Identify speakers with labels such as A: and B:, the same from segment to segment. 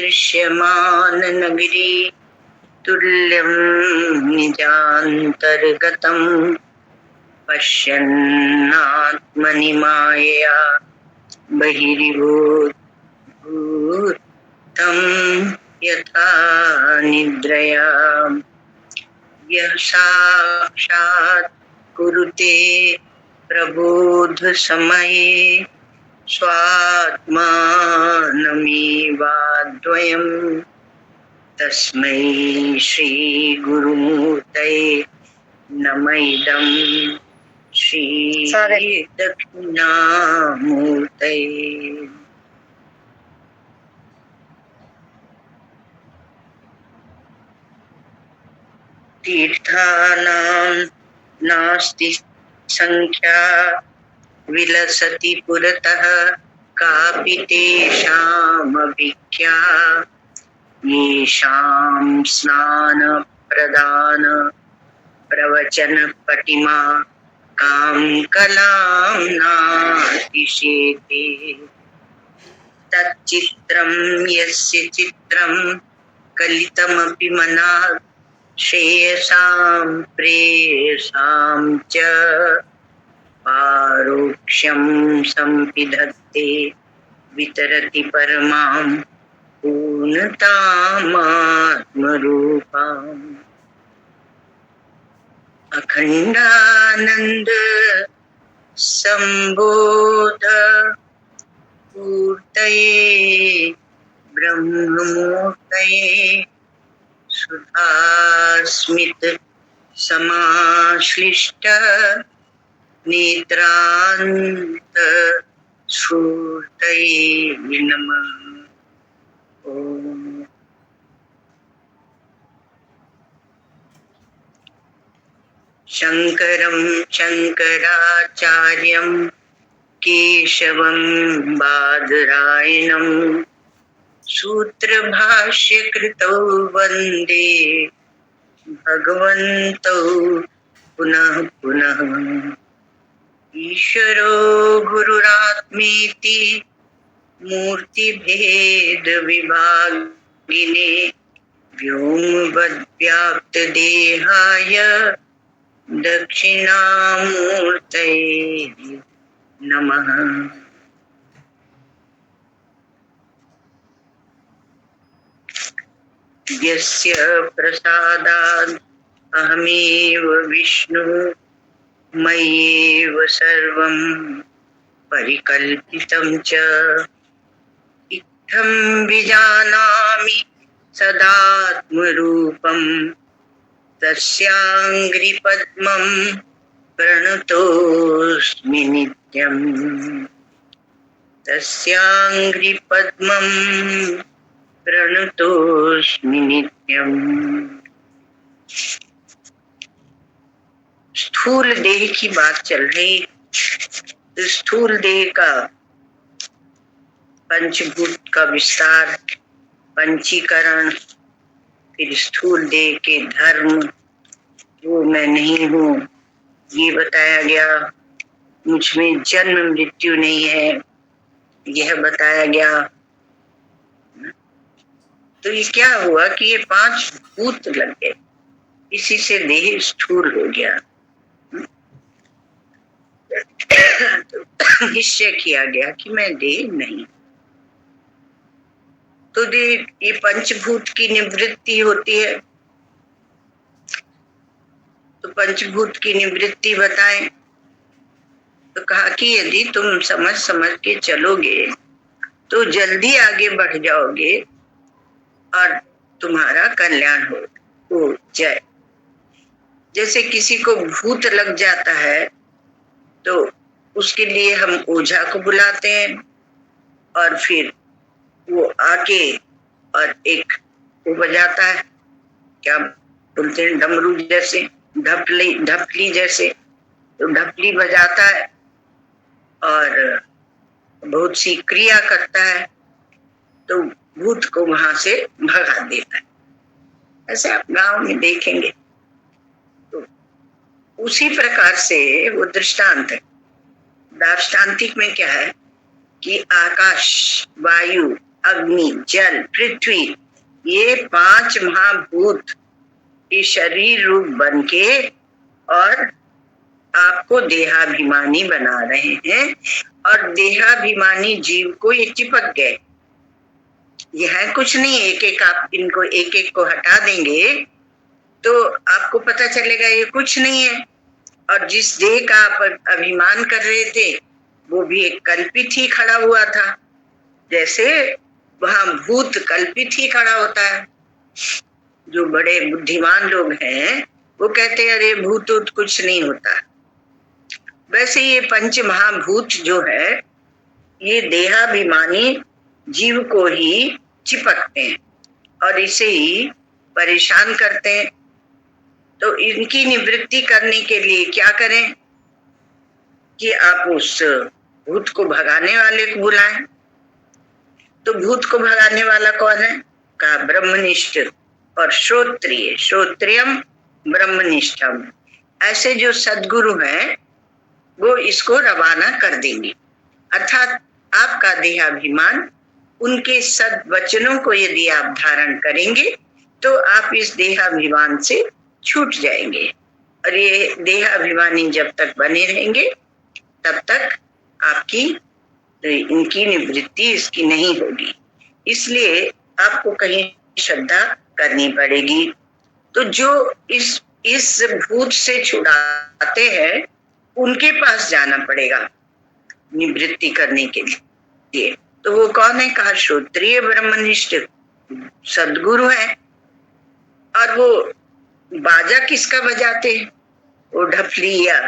A: दृश्यमान नगरी तुल्यं निजान्तर्गतं पश्यन्नात्मनि मायया बहिर्भूतं यथा निद्रया यः साक्षात् कुरुते प्रबोध समये स्वात्मानमेवाद्वयं तस्मै श्री गुरुमूर्तये नमः इदं श्री दक्षिणामूर्तये। तीर्थानां नास्ति संख्या विलसति पुरतः कापि तेषामभिख्या येषां स्नान प्रदान प्रवचन पटिमा कां कलां नातिशेते। तच्चित्रं यस्य चित्रं कलितमपि मनात् श्रेयसां प्रेयसां च पारोक्ष्यं संपिधत्ते वितरति परमां पूर्णतामात्मरूपाम्। अखंडानंद संबोध पूर्तये ब्रह्ममूर्तये सुधास्मित समाश्लिष्ट नेत्रांत श्रुतये नमः। ओम। शंकरं शंकराचार्यं केशवं बादरायणं सूत्रभाष्यकृतौ वन्दे भगवन्तौ पुनः पुनः। ईश्वरो गुरुरात्मेति मूर्तिभेद विभागिने व्योमवद्व्याप्तदेहाय दक्षिणामूर्तये नमः। यस्य प्रसादात् अहमेव विष्णु मय्येव सर्वं परिकल्पितं च इत्थं विजानामि सदात्मरूपं तस्याङ्घ्रिपद्मं प्रणतोऽस्मि नित्यं। तस्याङ्घ्रिपद्मं प्रणतोऽस्मि नित्यं। स्थूल देह की बात चल रही। तो स्थूल देह का पंचभूत का विस्तार, पंचीकरण, फिर स्थूल देह के धर्म, वो मैं नहीं हूँ ये बताया गया। मुझ में जन्म मृत्यु नहीं है यह बताया गया। तो ये क्या हुआ कि ये 5 भूत लग गए, इसी से देह स्थूल हो गया। तो निश्चय किया गया कि मैं देह नहीं। तो ये पंचभूत की निवृत्ति होती है। तो पंचभूत की निवृत्ति बताएं। तो कहा कि यदि तुम समझ समझ के चलोगे तो जल्दी आगे बढ़ जाओगे और तुम्हारा कल्याण हो जाए। जैसे किसी को भूत लग जाता है तो उसके लिए हम ओझा को बुलाते हैं और फिर वो आके और एक वो बजाता है, क्या बोलते हैं, डमरू जैसे, ढपली जैसे, तो ढपली बजाता है और बहुत सी क्रिया करता है तो भूत को वहां से भगा देता है। ऐसे आप गांव में देखेंगे। तो उसी प्रकार से वो दृष्टांत है। दार्ष्टान्तिक में क्या है कि आकाश, वायु अग्नि, जल, पृथ्वी, ये 5 महाभूत ये शरीर रूप बन के और आपको देहाभिमानी बना रहे हैं। और देहाभिमानी जीव को ये चिपक गए। यह है कुछ नहीं, एक एक आप इनको एक एक को हटा देंगे तो आपको पता चलेगा ये कुछ नहीं है। और जिस देह का आप अभिमान कर रहे थे वो भी एक कल्पित ही खड़ा हुआ था, जैसे वहां भूत कल्पित ही खड़ा होता है। जो बड़े बुद्धिमान लोग हैं वो कहते हैं अरे भूत कुछ नहीं होता। वैसे ये 5 महाभूत जो है ये देहाभिमानी जीव को ही चिपकते हैं और इसे ही परेशान करते हैं। तो इनकी निवृत्ति करने के लिए क्या करें कि आप उस भूत को भगाने वाले को बुलाएं। तो भूत को भगाने वाला कौन है? कहा ब्रह्मनिष्ठ और श्रोत्रिय, श्रोत्रियम ब्रह्मनिष्ठम। ऐसे जो सद्गुरु हैं वो इसको रवाना कर देंगे। अर्थात आपका देहाभिमान, उनके सद्वचनों को यदि आप धारण करेंगे तो आप इस देहाभिमान से छूट जाएंगे। और ये देहाभिमानी जब तक बने रहेंगे तब तक आपकी इनकी निवृत्ति इसकी नहीं होगी। इसलिए आपको कहीं श्रद्धा करनी पड़ेगी। तो जो इस भूत से छुड़ाते हैं उनके पास जाना पड़ेगा निवृत्ति करने के लिए। तो वो कौन है? कहा श्रोत्रिय ब्रह्मनिष्ठ सद्गुरु है। और वो बाजा किसका बजाते हैं? वो ढपली या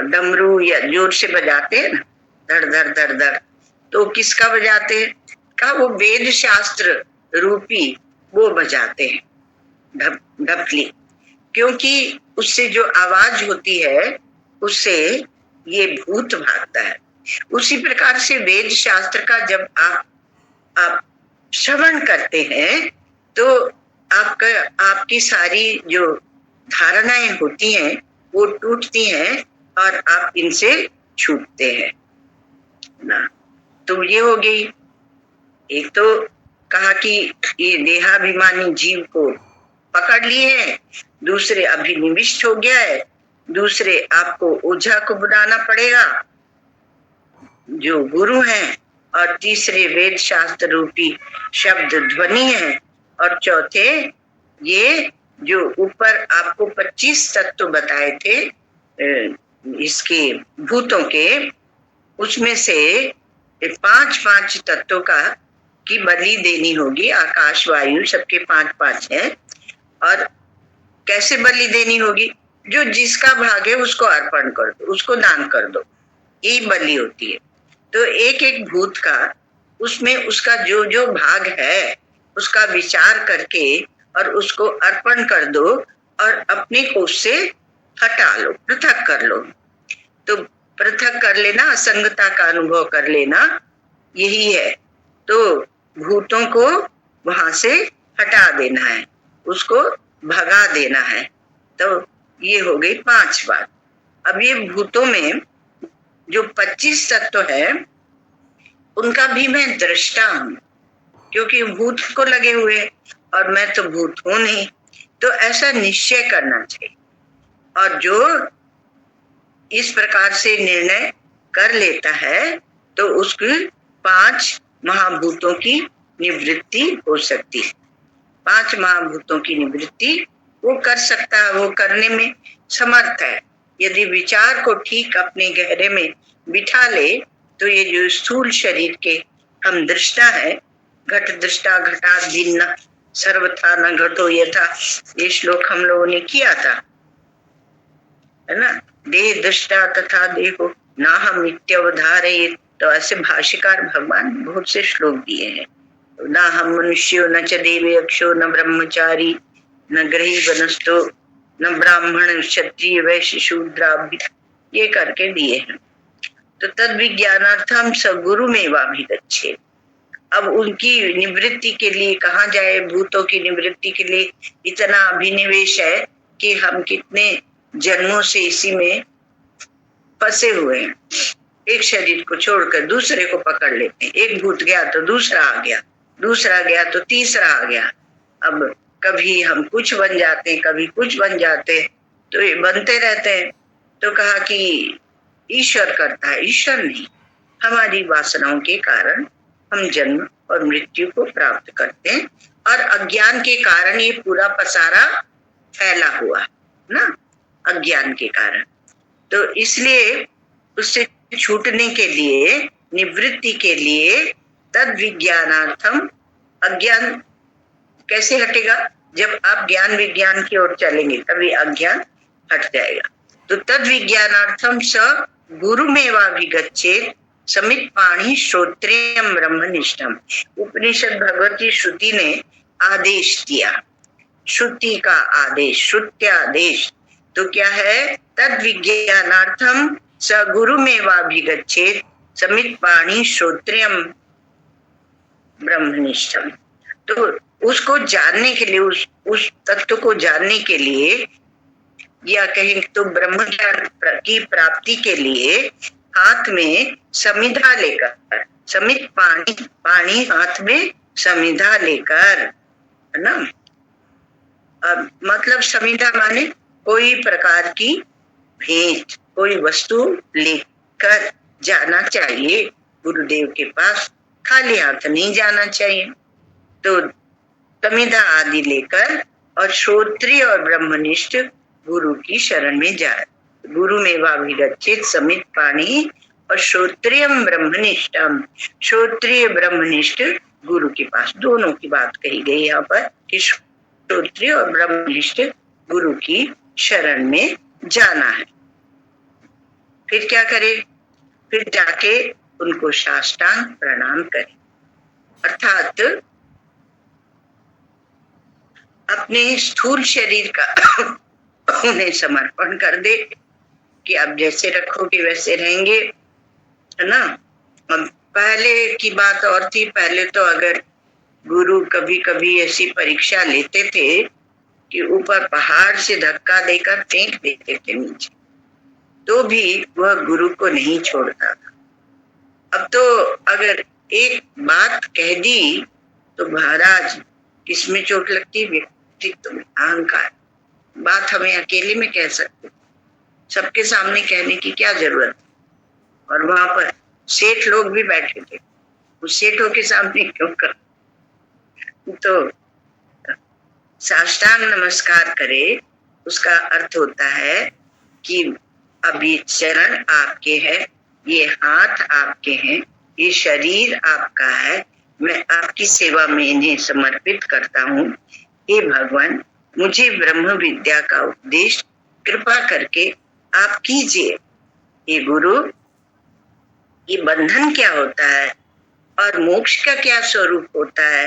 A: डमरू या जोर से बजाते हैं ना, धड़ धड़ धड़ धड़, तो किसका बजाते हैं? कहा वो वेद शास्त्र रूपी वो बजाते हैं ढपली, क्योंकि उससे जो आवाज होती है उससे ये भूत भागता है। उसी प्रकार से वेद शास्त्र का जब आप श्रवण करते हैं तो आपकी सारी जो धारणाएं होती हैं वो टूटती हैं और आप इनसे छूटते हैं ना। तो ये हो गई। एक तो कहा कि ये देहाभिमानी जीव को पकड़ लिए हैं, दूसरे अभिनिविष्ट हो गया है, दूसरे आपको ओझा को बुलाना पड़ेगा जो गुरु हैं, और तीसरे वेद शास्त्र रूपी शब्द ध्वनि है, और चौथे ये जो ऊपर आपको 25 तत्व बताए थे इसके भूतों के, उसमें से 5 तत्वों का की बलि देनी होगी। आकाश वायु सबके 5 है। और कैसे बलि देनी होगी? जो जिसका भाग है उसको अर्पण कर दो, उसको दान कर दो, यही बलि होती है। तो एक एक भूत का उसमें उसका जो जो भाग है उसका विचार करके और उसको अर्पण कर दो और अपने कोष से हटा लो, पृथक कर लो। तो पृथक कर लेना, असंगता का अनुभव कर लेना, यही है। तो भूतों को वहां से हटा देना है, उसको भगा देना है। तो ये हो गई 5 बात। अब ये भूतों में जो 25 तत्व है उनका भी मैं दृष्टा हूं, क्योंकि भूत को लगे हुए और मैं तो भूत हूं नहीं। तो ऐसा निश्चय करना चाहिए। और जो इस प्रकार से निर्णय कर लेता है तो उसकी 5 महाभूतों की निवृत्ति हो सकती है। 5 महाभूतों की निवृत्ति वो कर सकता है, वो करने में समर्थ है। यदि विचार को ठीक अपने गहरे में बिठा ले तो ये जो स्थूल शरीर के हम दृष्टा है, घट दृष्टा घटा भिन्न सर्वथा न घटो यथा, ये श्लोक हम लोगों ने किया था, है ना। देह दृष्टा तथा देहो ना हम नित्यवधारे। तो ऐसे भाष्यकार भगवान बहुत से श्लोक दिए हैं। ना हम मनुष्यो न च देवे अक्षो न ब्रह्मचारी न ग्रही वनस्तो न ब्राह्मण क्षत्रिय वैश्य शूद्राभि, ये करके दिए हैं। तो तद विज्ञानार्थम सगुरु में वाभिदच्छे। अब उनकी निवृत्ति के लिए कहाँ जाए? भूतों की निवृत्ति के लिए इतना अभिनिवेश है कि हम कितने जन्मों से इसी में फंसे हुए हैं। एक शरीर को छोड़कर दूसरे को पकड़ लेते हैं। एक भूत गया तो दूसरा आ गया, दूसरा गया तो तीसरा आ गया। अब कभी हम कुछ बन जाते हैं, कभी कुछ बन जाते हैं, तो ये बनते रहते हैं। तो कहा कि ईश्वर करता है, ईश्वर नहीं, हमारी वासनाओं के कारण हम जन्म और मृत्यु को प्राप्त करते हैं, और अज्ञान के कारण ये पूरा पसारा फैला हुआ ना, अज्ञान के कारण। तो इसलिए उससे छूटने के लिए, निवृत्ति के लिए, तद विज्ञानार्थम, अज्ञान कैसे हटेगा? जब आप ज्ञान विज्ञान की ओर चलेंगे तभी अज्ञान हट जाएगा। तो तद विज्ञानार्थम स गुरुमेवाभिगच्छेत् समित पाणी श्रोत्रियम ब्रह्मनिष्ठम। उपनिषद भगवती श्रुति ने आदेश दिया, श्रुति का आदेश, श्रुत्यादेश। तो क्या है? तद विज्ञानार्थम स गुरुमेवाभिगच्छेत् समित पाणी श्रोत्रियम ब्रह्मनिष्ठम। तो उसको जानने के लिए, उस तत्व को जानने के लिए, या कहें तो ब्रह्म ज्ञान की प्राप्ति के लिए हाथ में समिधा लेकर, समित पानी, पानी हाथ में समिधा लेकर, है ना। अब मतलब समिधा माने कोई प्रकार की भेंट, कोई वस्तु लेकर जाना चाहिए गुरुदेव के पास, खाली हाथ नहीं जाना चाहिए। तो समिधा आदि लेकर और श्रोत्रिय और ब्रह्मनिष्ठ गुरु की शरण में जाए। गुरु मेवाभिगच्छेत् समित पाणी और श्रोत्रियम ब्रह्मनिष्ठम, श्रोत्रिय ब्रह्मनिष्ठ गुरु के पास। दोनों की बात कही गई यहाँ पर कि श्रोत्रिय और ब्रह्मनिष्ठ गुरु की शरण में जाना है। फिर क्या करे? फिर जाके उनको साष्टांग प्रणाम करे, अर्थात अपने स्थूल शरीर का उन्हें समर्पण कर दे कि आप जैसे रखोगे वैसे रहेंगे, है ना। अब पहले की बात और थी, पहले तो अगर गुरु कभी कभी ऐसी परीक्षा लेते थे कि ऊपर पहाड़ से धक्का देकर फेंक देते थे नीचे, तो भी वह गुरु को नहीं छोड़ता था। अब तो अगर एक बात कह दी तो महाराज किसमें चोट लगती? व्यक्तित्व में, अहंकार। बात हमें अकेले में कह सकते, सबके सामने कहने की क्या जरूरत? और वहां पर सेठ लोग भी बैठे थे, उस सेठों के सामने क्यों कर? तो साष्टांग नमस्कार करे, उसका अर्थ होता है कि अभी चरण आपके हैं, ये हाथ आपके हैं, ये शरीर आपका है, मैं आपकी सेवा में इन्हें समर्पित करता हूँ। हे भगवान, मुझे ब्रह्म विद्या का उपदेश कृपा करके आप कीजिए। ये गुरु, ये बंधन क्या होता है और मोक्ष का क्या स्वरूप होता है,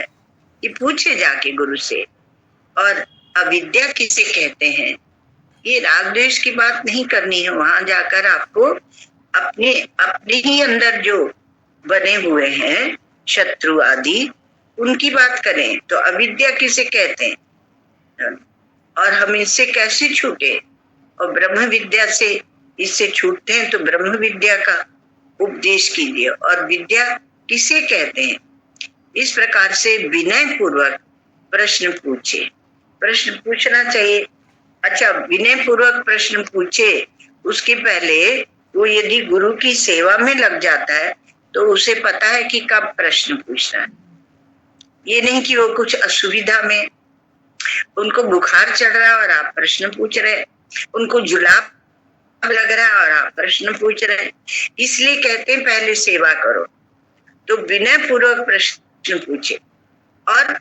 A: ये पूछे जाके गुरु से। और अविद्या किसे कहते हैं, ये राग द्वेष की बात नहीं करनी है। वहां जाकर आपको अपने ही अंदर जो बने हुए हैं शत्रु आदि, उनकी बात करें। तो अविद्या किसे कहते हैं और हम इससे कैसे छूटे? और ब्रह्म विद्या से इससे छूटते हैं तो ब्रह्म विद्या का उपदेश कीजिए। और विद्या किसे कहते हैं? इस प्रकार से विनय पूर्वक प्रश्न पूछे। प्रश्न पूछना चाहिए। अच्छा, विनय पूर्वक प्रश्न पूछे, उसके पहले वो यदि गुरु की सेवा में लग जाता है तो उसे पता है कि कब प्रश्न पूछना है। ये नहीं कि वो कुछ असुविधा में, उनको बुखार चढ़ रहा है और आप प्रश्न पूछ रहे, उनको जुलाब लग रहा है और आप प्रश्न पूछ रहे। इसलिए कहते हैं पहले सेवा करो। तो विनय पूर्वक प्रश्न पूछे और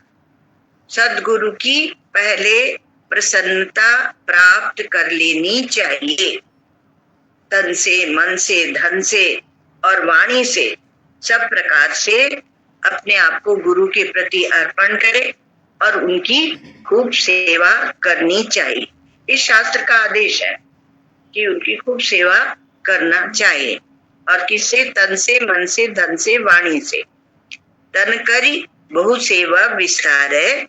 A: सदगुरु की पहले प्रसन्नता प्राप्त कर लेनी चाहिए। तन से, मन से, धन से और वाणी से, सब प्रकार से अपने आप को गुरु के प्रति अर्पण करे और उनकी खूब सेवा करनी चाहिए। इस शास्त्र का आदेश है कि उनकी खूब सेवा करना चाहिए। और किससे? तन से, मन से, धन से, वाणी से। तन करी बहु सेवा विस्तारे,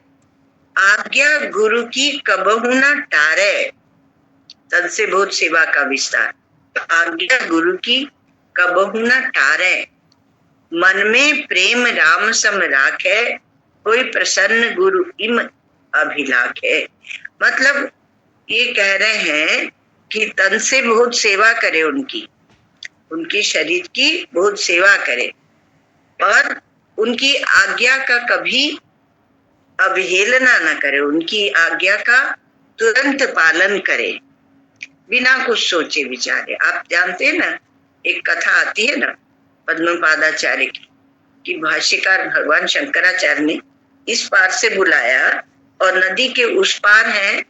A: आज्ञा गुरु की कबहु न टारे। तन से बहुत सेवा का विस्तार, आज्ञा गुरु की कबहु न टारे, मन में प्रेम राम सम राखे, कोई प्रसन्न गुरु इम अभिलाखे। मतलब ये कह रहे हैं कि तन से बहुत सेवा करे, उनकी शरीर की बहुत सेवा करे और उनकी आज्ञा का कभी अवहेलना न करे, उनकी आज्ञा का तुरंत पालन करे बिना कुछ सोचे विचारे। आप जानते हैं ना, एक कथा आती है ना पद्मपादाचार्य की, कि भाष्यकार भगवान शंकराचार्य ने इस पार से बुलाया और नदी के उस पार है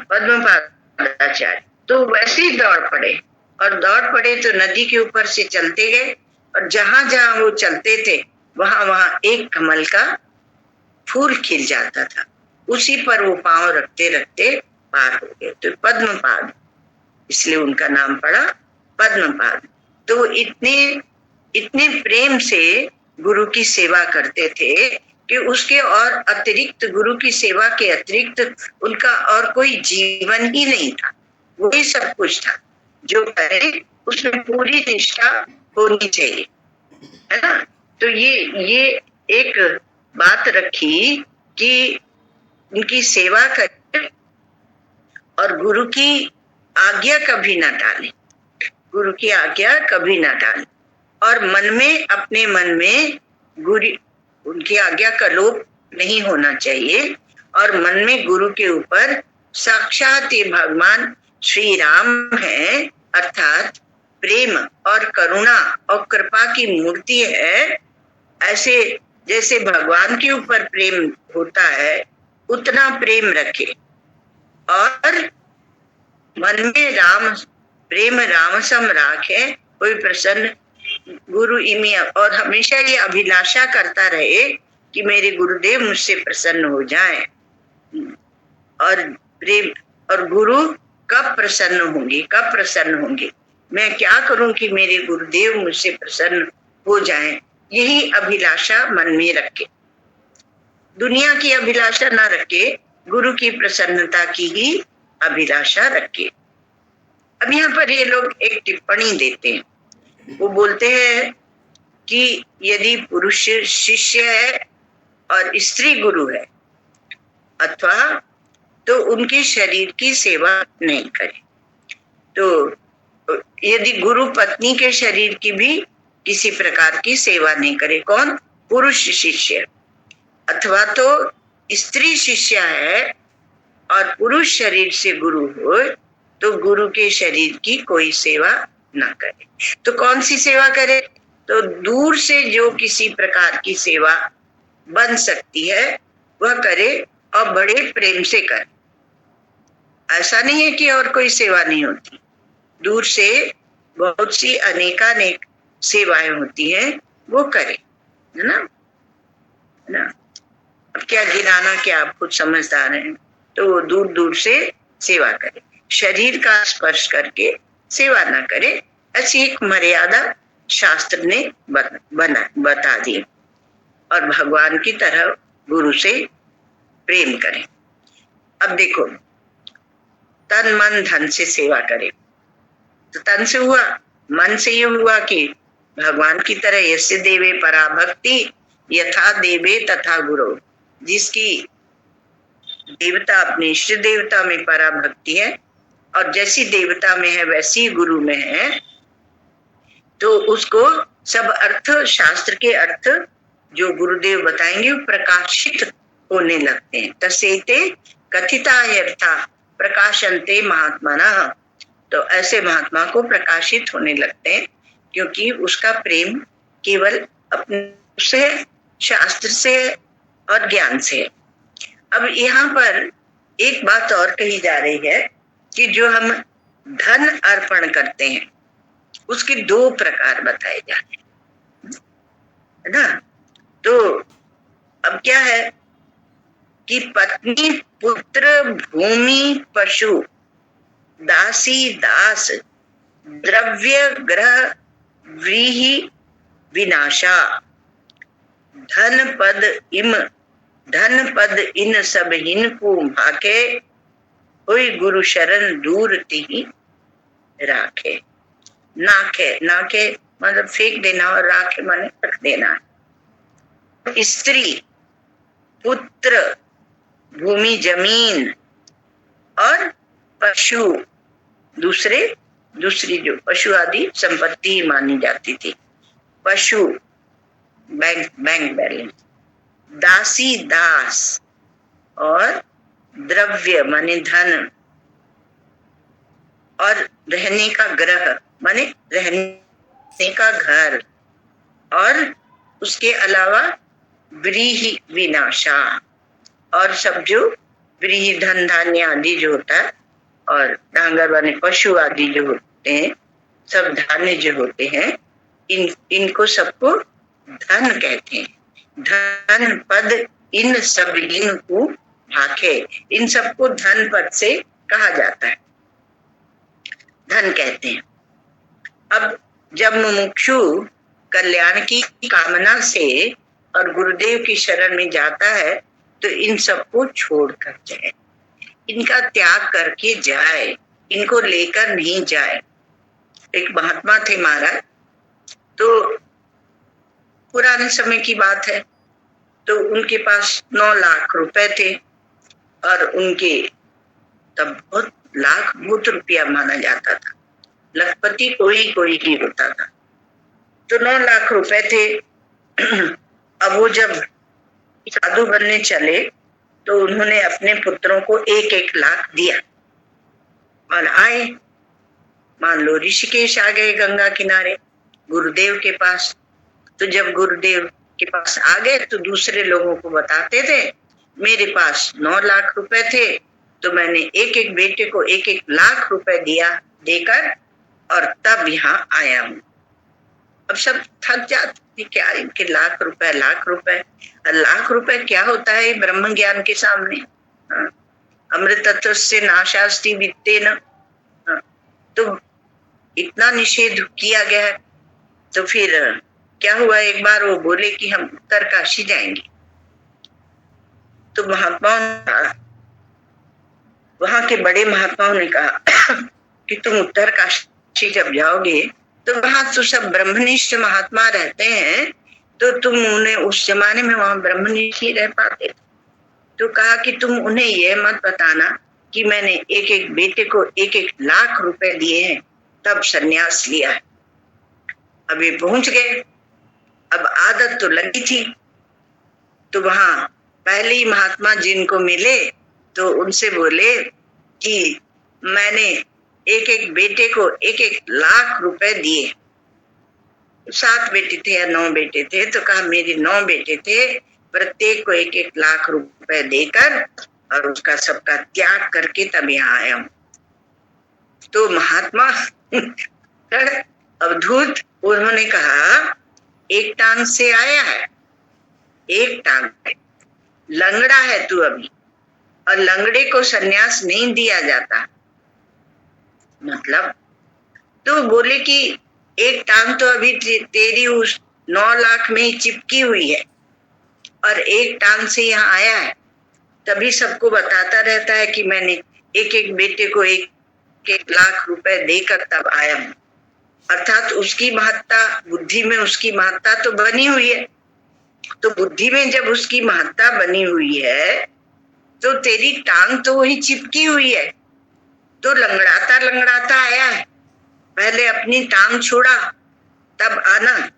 A: पद्मपादाचार्य, तो वैसे ही दौड़ पड़े तो नदी के ऊपर से चलते गए और जहां जहां वो चलते थे वहां वहां एक कमल का फूल खिल जाता था, उसी पर वो पांव रखते रखते पार हो गए। तो पद्मपाद, इसलिए उनका नाम पड़ा पद्मपाद। तो इतने प्रेम से गुरु की सेवा करते थे कि उसके और अतिरिक्त, गुरु की सेवा के अतिरिक्त उनका और कोई जीवन ही नहीं था, वही सब कुछ था। जो करे उसमें पूरी निष्ठा होनी चाहिए, है ना। तो ये एक बात रखी कि उनकी सेवा करे और गुरु की आज्ञा कभी ना टाले, गुरु की आज्ञा कभी ना टाले और मन में, अपने मन में गुरु, उनकी आज्ञा का लोप नहीं होना चाहिए और मन में गुरु के ऊपर साक्षात ये भगवान श्री राम है, अर्थात प्रेम और करुणा और कृपा की मूर्ति है। ऐसे जैसे भगवान के ऊपर प्रेम होता है उतना प्रेम रखे और मन में प्रेम राम सम राखे, कोई प्रसन्न गुरु इमिया, और हमेशा ये अभिलाषा करता रहे कि मेरे गुरुदेव मुझसे प्रसन्न हो जाएं। और प्रेम और गुरु कब प्रसन्न होंगे, मैं क्या करूं कि मेरे गुरुदेव मुझसे प्रसन्न हो जाएं, यही अभिलाषा मन में रखे। दुनिया की अभिलाषा ना रखे, गुरु की प्रसन्नता की ही अभिलाषा रखे। अब यहाँ पर ये लोग एक टिप्पणी देते हैं, वो बोलते हैं कि यदि पुरुष शिष्य है और स्त्री गुरु है अथवा तो उनके शरीर की सेवा नहीं करे, तो यदि गुरु पत्नी के शरीर की भी किसी प्रकार की सेवा नहीं करे, कौन? पुरुष शिष्य, अथवा तो स्त्री शिष्य है और पुरुष शरीर से गुरु हो तो गुरु के शरीर की कोई सेवा ना करे। तो कौन सी सेवा करे? तो दूर से जो किसी प्रकार की सेवा बन सकती है वह करे और बड़े प्रेम से करे। ऐसा नहीं है कि और कोई सेवा नहीं होती, दूर से बहुत सी अनेकानेक सेवाएं होती हैं, वो करे, है ना। अब क्या गिनाना, क्या आप खुद समझदार हैं, तो दूर दूर से सेवा करे, शरीर का स्पर्श करके सेवा ना करे, ऐसी एक मर्यादा शास्त्र ने बता दी। और भगवान की तरह गुरु से प्रेम करें। अब देखो, तन मन धन से सेवा करें, तो तन से हुआ, मन से ये हुआ कि भगवान की तरह यस्य देवे परा भक्ति यथा देवे तथा गुरु, जिसकी देवता अपने इष्ट देवता में परा भक्ति है और जैसी देवता में है वैसी गुरु में है, तो उसको सब अर्थ, शास्त्र के अर्थ जो गुरुदेव बताएंगे वो प्रकाशित होने लगते हैं। तसेते कथिता अर्था प्रकाशन्ते महात्मानः, तो ऐसे महात्मा को प्रकाशित होने लगते हैं क्योंकि उसका प्रेम केवल अपने से, शास्त्र से और ज्ञान से। अब यहाँ पर एक बात और कही जा रही है कि जो हम धन अर्पण करते हैं उसके दो प्रकार बताए जा रहे हैं ना। तो अब क्या है कि पत्नी, पुत्र, भूमि, पशु, दासी, दास, द्रव्य, ग्रह, व्रीहि, विनाशा, धन पद इन सब हिन को भाके, कोई गुरु शरण दूर तिहि राखे। नाखे, नाखे मतलब फेंक देना, और राखे माने रख देना। स्त्री, पुत्र, भूमि जमीन और पशु, दूसरी जो पशु आदि संपत्ति मानी जाती थी। पशु बैंक बैलेंस, दासी दास और द्रव्य माने धन, और रहने का ग्रह माने रहने का घर, और उसके अलावा व्रीहि विनाशा, और सब जो व्रीहि धन धान्य आदि जो होता है, और डांगर माने पशु आदि जो होते हैं, सब धान्य जो होते हैं, इनको सबको धन कहते हैं। धन पद इन सब को भाखे, इन सबको धन पद से कहा जाता है, धन कहते हैं। अब जब मुमुक्षु कल्याण की कामना से और गुरुदेव की शरण में जाता है तो इन सबको छोड़कर जाए, इनका त्याग करके जाए, इनको लेकर नहीं जाए। एक महात्मा थे महाराज, तो पुराने समय की बात है, तो उनके पास 9 लाख रुपए थे, और उनके तब लाख बहुत रुपया माना जाता था, लखपति कोई ही होता था। तो 9 लाख रुपए थे। अब वो जब साधु बनने चले तो उन्होंने अपने पुत्रों को 1-1 लाख दिया और आए। मान लो ऋषिकेश आ गए, गंगा किनारे गुरुदेव के पास। तो जब गुरुदेव के पास आ गए तो दूसरे लोगों को बताते थे, मेरे पास 9 लाख रुपए थे, तो मैंने एक बेटे को 1-1 लाख रुपए देकर और तब यहाँ आया हूँ। अब सब थक जाते, क्या इनके लाख रुपए क्या होता है ब्रह्म ज्ञान के सामने। अमृत तत्व से नाशास्ति वित्तेन, तो इतना निषेध किया गया है। तो फिर क्या हुआ, एक बार वो बोले कि हम उत्तरकाशी जाएंगे। तो वहां के बड़े महात्माओं ने कहा कि तुम उत्तरकाशी जब जाओगे तो वहां तो सब ब्रह्मनिष्ठ महात्मा रहते हैं, तो तुम उन्हें, उस जमाने में वहां ब्रह्मनिष्ठ ही रह पाते। तो कहा कि तुम उन्हें यह मत बताना कि मैंने एक बेटे को 1-1 लाख रुपए दिए हैं तब सन्यास लिया है। अब ये पहुंच गए, अब आदत तो लगी थी। तो वहां पहले ही महात्मा जिनको मिले तो उनसे बोले कि मैंने एक बेटे को 1-1 लाख रुपए दिए। 7 बेटे थे या 9 बेटे थे, तो कहा मेरे 9 बेटे थे, प्रत्येक को 1-1 लाख रुपए देकर और उसका सबका त्याग करके तब यहाँ आया हूँ। तो महात्मा अवधूत, उन्होंने कहा एक टांग से आया है, एक टांग है, लंगड़ा है तू अभी, और लंगड़े को सन्यास नहीं दिया जाता। मतलब तो बोले कि एक टांग तो अभी तेरी उस 9 लाख में ही चिपकी हुई है, और एक टांग से यहाँ आया है, तभी सबको बताता रहता है कि मैंने एक बेटे को 1-1 लाख रुपए देकर तब आया हूँ। अर्थात उसकी महत्ता, बुद्धि में उसकी महत्ता तो बनी हुई है। तो बुद्धि में जब उसकी महत्ता बनी हुई है तो तेरी टांग तो वही चिपकी हुई है, तो लंगड़ाता आया है। पहले अपनी टांग छोड़ा तब आना।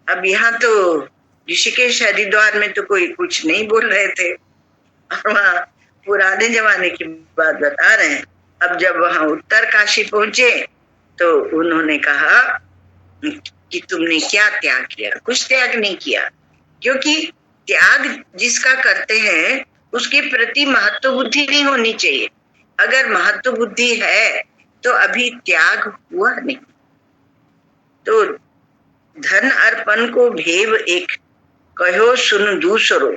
A: अब यहाँ तो ऋषिकेश हरिद्वार में तो कोई कुछ नहीं बोल रहे थे, और वहाँ पुराने जमाने की बात बता रहे हैं। अब जब वहां उत्तरकाशी पहुंचे तो उन्होंने कहा कि तुमने क्या त्याग किया? कुछ त्याग नहीं किया, क्योंकि त्याग जिसका करते हैं उसके प्रति महत्व बुद्धि नहीं होनी चाहिए। अगर महत्व बुद्धि है तो अभी त्याग हुआ नहीं। तो धन अर्पण को भेव एक, कहो सुन दूसरो।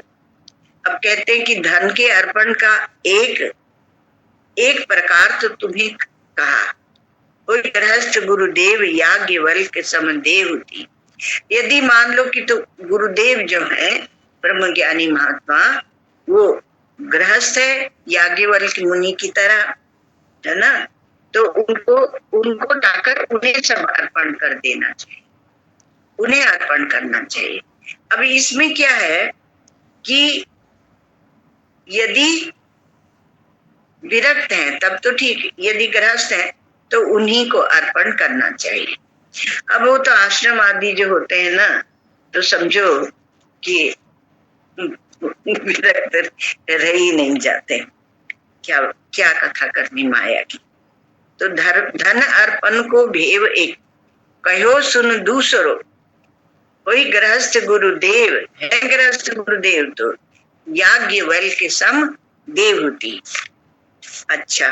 A: अब कहते हैं कि धन के अर्पण का एक प्रकार तो तुम्हें कहा, कोई गृहस्थ गुरुदेव याज्ञवल्क्य समदेव थी। यदि मान लो कि तो गुरुदेव जो है ब्रह्म ज्ञानी महात्मा, वो गृहस्थ है याज्ञवल्क्य मुनि की तरह, है ना, तो उनको उनको लाकर उन्हें सब अर्पण कर देना चाहिए, उन्हें अर्पण करना चाहिए। अब इसमें क्या है कि यदि विरक्त हैं तब तो ठीक, यदि गृहस्थ हैं तो उन्हीं को अर्पण करना चाहिए। अब वो तो आश्रम आदि जो होते हैं ना, तो समझो कि विरक्त रह ही नहीं जाते, क्या क्या कथा करनी माया की। तो धन अर्पण को भेव एक, कहो सुन दूसरो, कोई गृहस्थ गुरुदेव है, गृहस्थ गुरुदेव तो याज्ञवल्क्य के सम देवहूति। अच्छा,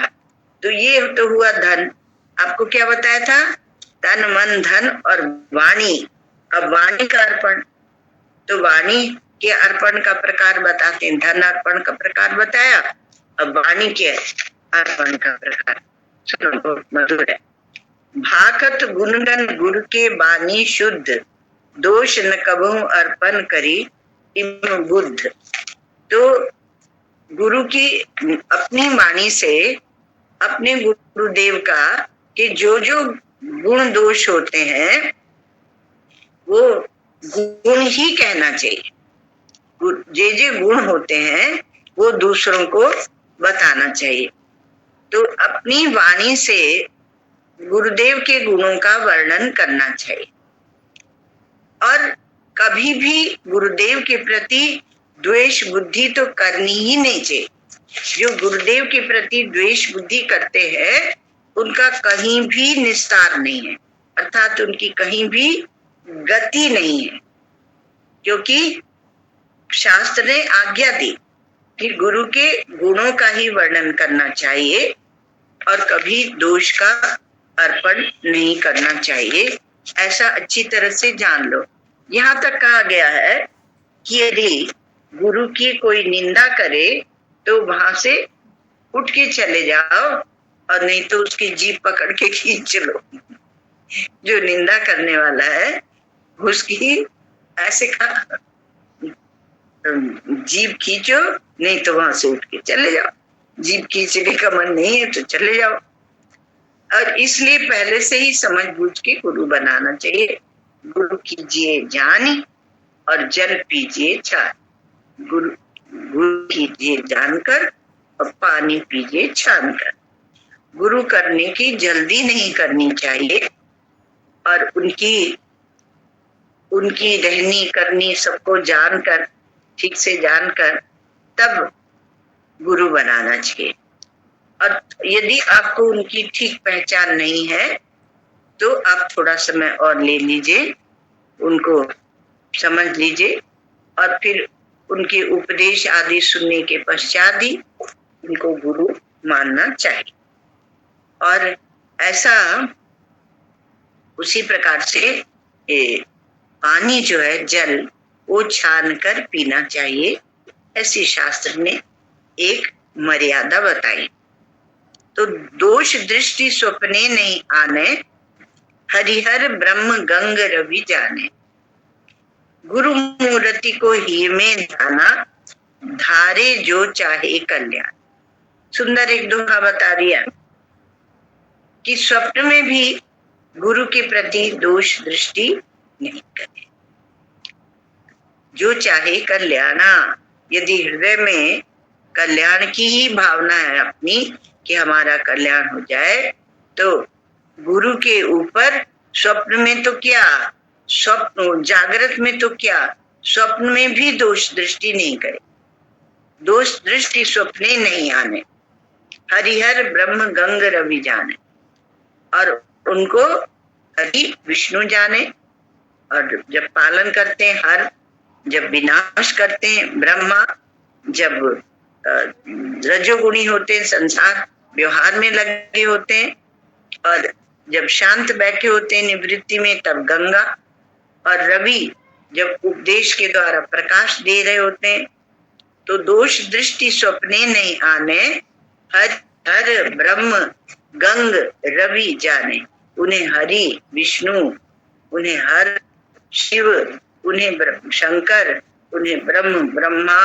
A: तो ये तो हुआ धन। आपको क्या बताया था? तन मन धन और वाणी। अब वाणी का अर्पण, तो वाणी के अर्पण का प्रकार बताते हैं। धन अर्पण का प्रकार बताया, अब वाणी के अर्पण का प्रकार सुनो, बहुत मधुर है। भाखत गुणगन गुरु के बानी शुद्ध, दोष न कबहु अर्पण करी इम बुद्ध। तो गुरु की अपनी वाणी से अपने गुरुदेव का कि जो जो गुण दोष होते हैं वो गुण ही कहना चाहिए। जे जे गुण होते हैं वो दूसरों को बताना चाहिए। तो अपनी वाणी से गुरुदेव के गुणों का वर्णन करना चाहिए और कभी भी गुरुदेव के प्रति द्वेष बुद्धि तो करनी ही नहीं चाहिए। जो गुरुदेव के प्रति द्वेष बुद्धि करते हैं उनका कहीं भी निस्तार नहीं है, अर्थात उनकी कहीं भी गति नहीं है, क्योंकि शास्त्र ने आज्ञा दी कि गुरु के गुणों का ही वर्णन करना चाहिए और कभी दोष का अर्पण नहीं करना चाहिए। ऐसा अच्छी तरह से जान लो। यहाँ तक कहा गया है कि यदि गुरु की कोई निंदा करे तो वहां से उठ के चले जाओ और नहीं तो उसकी जीभ पकड़ के खींच लो। जो निंदा करने वाला है उसकी ऐसे कहा जीभ खींचो, नहीं तो वहां से उठ के चले जाओ। जीभ खींचने का मन नहीं है तो चले जाओ। और इसलिए पहले से ही समझ बूझ के गुरु बनाना चाहिए। गुरु कीजिए जान और जल पीजिए छान। गुरु कीजिए जानकर और पानी पीजिए छान कर। गुरु करने की जल्दी नहीं करनी चाहिए और उनकी रहनी करनी सबको जानकर, ठीक से जानकर तब गुरु बनाना चाहिए। और यदि आपको उनकी ठीक पहचान नहीं है तो आप थोड़ा समय और ले लीजिए, उनको समझ लीजिए और फिर उनके उपदेश आदि सुनने के पश्चात ही उनको गुरु मानना चाहिए। और ऐसा उसी प्रकार से पानी जो है जल वो छान कर पीना चाहिए, ऐसी शास्त्र ने एक मर्यादा बताई। तो दोष दृष्टि स्वप्ने नहीं आने, हरिहर ब्रह्म गंग रवि जाने। गुरु मूर्ति को ही में जाना, धारे जो चाहे कल्याण। सुंदर एक दोहा बता दिया कि स्वप्न में भी गुरु के प्रति दोष दृष्टि नहीं करे, जो चाहे कल्याणा। यदि हृदय में कल्याण की ही भावना है अपनी कि हमारा कल्याण हो जाए, तो गुरु के ऊपर स्वप्न में तो क्या, स्वप्न जागृत में तो क्या, स्वप्न में भी दोष दृष्टि नहीं करे। दोष दृष्टि स्वप्ने नहीं आने, हरिहर ब्रह्म गंग रवि जाने। और उनको हरि विष्णु जाने, और जब पालन करते हैं हर, जब विनाश करते हैं ब्रह्मा, जब रजोगुणी होते हैं संसार व्यवहार में लगे होते हैं, और जब शांत बैठे होते हैं निवृत्ति में तब गंगा, और रवि जब उपदेश के द्वारा प्रकाश दे रहे होते हैं। तो दोष दृष्टि स्वप्ने नहीं आने, हर हर ब्रह्म गंग रवि जाने। उन्हें हरि विष्णु, उन्हें हर शिव, उन्हें शंकर, उन्हें ब्रह्म ब्रह्मा,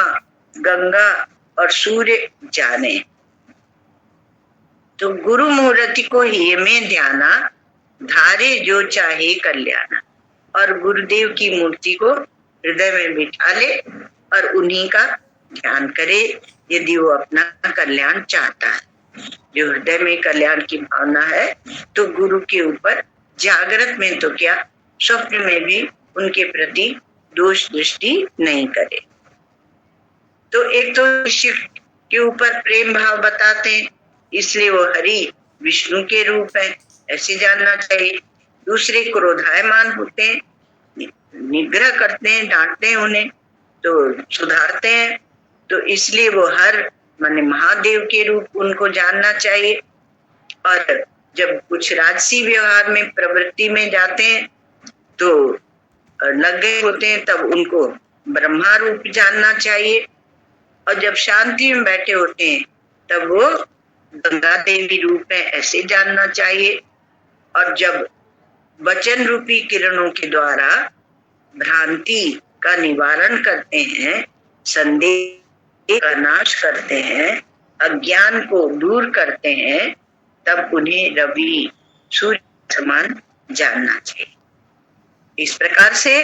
A: गंगा और सूर्य जाने। तो गुरु मूर्ति को ही में ध्याना, धारे जो चाहे कल्याण। और गुरुदेव की मूर्ति को हृदय में बिठा ले और उन्हीं का ध्यान करे यदि वो अपना कल्याण चाहता है। जो हृदय में कल्याण की भावना है तो गुरु के ऊपर जागृत में तो क्या, स्वप्न में भी उनके प्रति दोष दृष्टि नहीं करे। तो एक तो शिव के ऊपर प्रेम भाव बताते हैं, इसलिए वो हरि विष्णु के रूप है ऐसे जानना चाहिए। दूसरे क्रोधायमान होते हैं, निग्रह करते हैं, डांटते हैं उन्हें तो सुधारते हैं, तो इसलिए वो हर माने महादेव के रूप उनको जानना चाहिए। और जब कुछ राजसी व्यवहार में प्रवृत्ति में जाते हैं तो लगे होते हैं तब उनको ब्रह्मा रूप जानना चाहिए। और जब शांति में बैठे होते हैं तब वो गंगा देवी रूप है ऐसे जानना चाहिए। और जब वचन रूपी किरणों के द्वारा भ्रांति का निवारण करते हैं, संदेह का नाश करते हैं, अज्ञान को दूर करते हैं, तब उन्हें रवि सूर्य समान जानना चाहिए। इस प्रकार से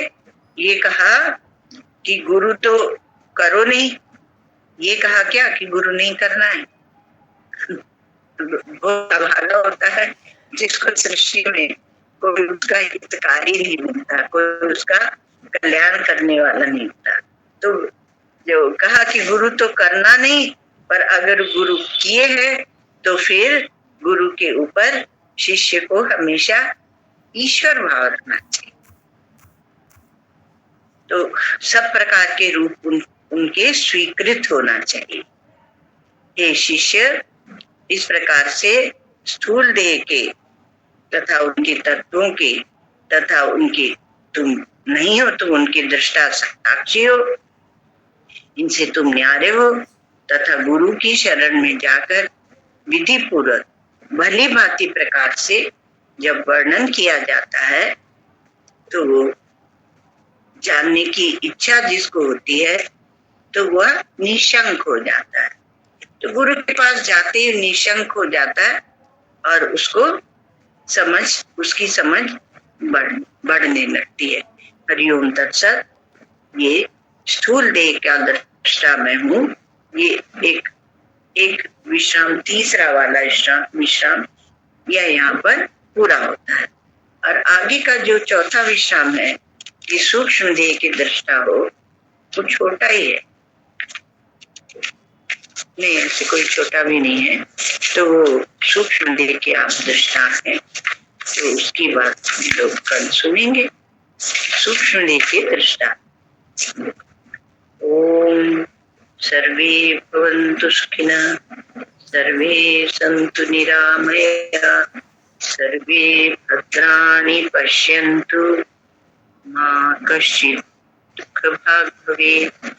A: ये कहा कि गुरु तो करो नहीं, ये कहा क्या कि गुरु नहीं करना है। बहुत अभागा होता है जिसको सृष्टि में कोई उसका हितकारी नहीं मिलता, कोई उसका कल्याण करने वाला नहीं होता। तो जो कहा कि गुरु तो करना नहीं, पर अगर गुरु किए हैं तो फिर गुरु के ऊपर शिष्य को हमेशा ईश्वर भाव रखना चाहिए। तो सब प्रकार के रूप उनके स्वीकृत होना चाहिए। हे शिष्य, इस प्रकार से स्थूल देह के तथा उनके तत्वों के तथा उनके तुम नहीं हो, तुम उनके दृष्टा साक्षी हो, इनसे तुम न्यारे हो तथा गुरु की शरण में जाकर विधि पूर्वक भली भांति प्रकार से जब वर्णन किया जाता है तो वो जानने की इच्छा जिसको होती है तो वह निशंक हो जाता है। तो गुरु के पास जाते ही निशंक हो जाता है और उसको उसकी समझ बढ़ने लगती है। हरिओम तत्सत। ये स्थूल देह का दृष्टा मैं हूँ, ये एक विश्राम, तीसरा वाला विश्राम यह यहाँ पर पूरा होता है। और आगे का जो चौथा विश्राम है कि सूक्ष्म देह के दृष्टा हो, वो छोटा ही है, नहीं ऐसे कोई छोटा भी नहीं है, तो वो सूक्ष्म देह के आप दृष्टा हैं। तो उसकी बात हम लोग कल सुनेंगे। सूक्ष्म देह के दृष्टा। ओम सर्वे भवन्तु सुखिनः, सर्वे सन्तु निरामयाः, सर्वे भद्राणि पश्यन्तु, मा कश्चित् दुःखभाग् भवेत्।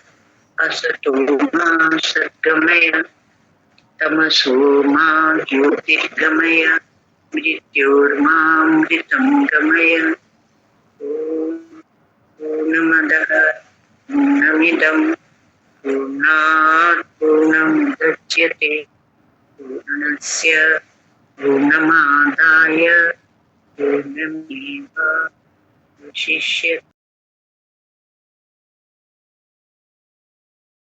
A: असतो मा सद्गमय, तमसो मा ज्योतिर्गमय, मृत्योर्मामृतं गमय। पूर्णमदः पूर्णमिदं पूर्णात् पूर्णमुदच्यते, पूर्णस्य पूर्णमादाय पूर्णमेवावशिष्यते।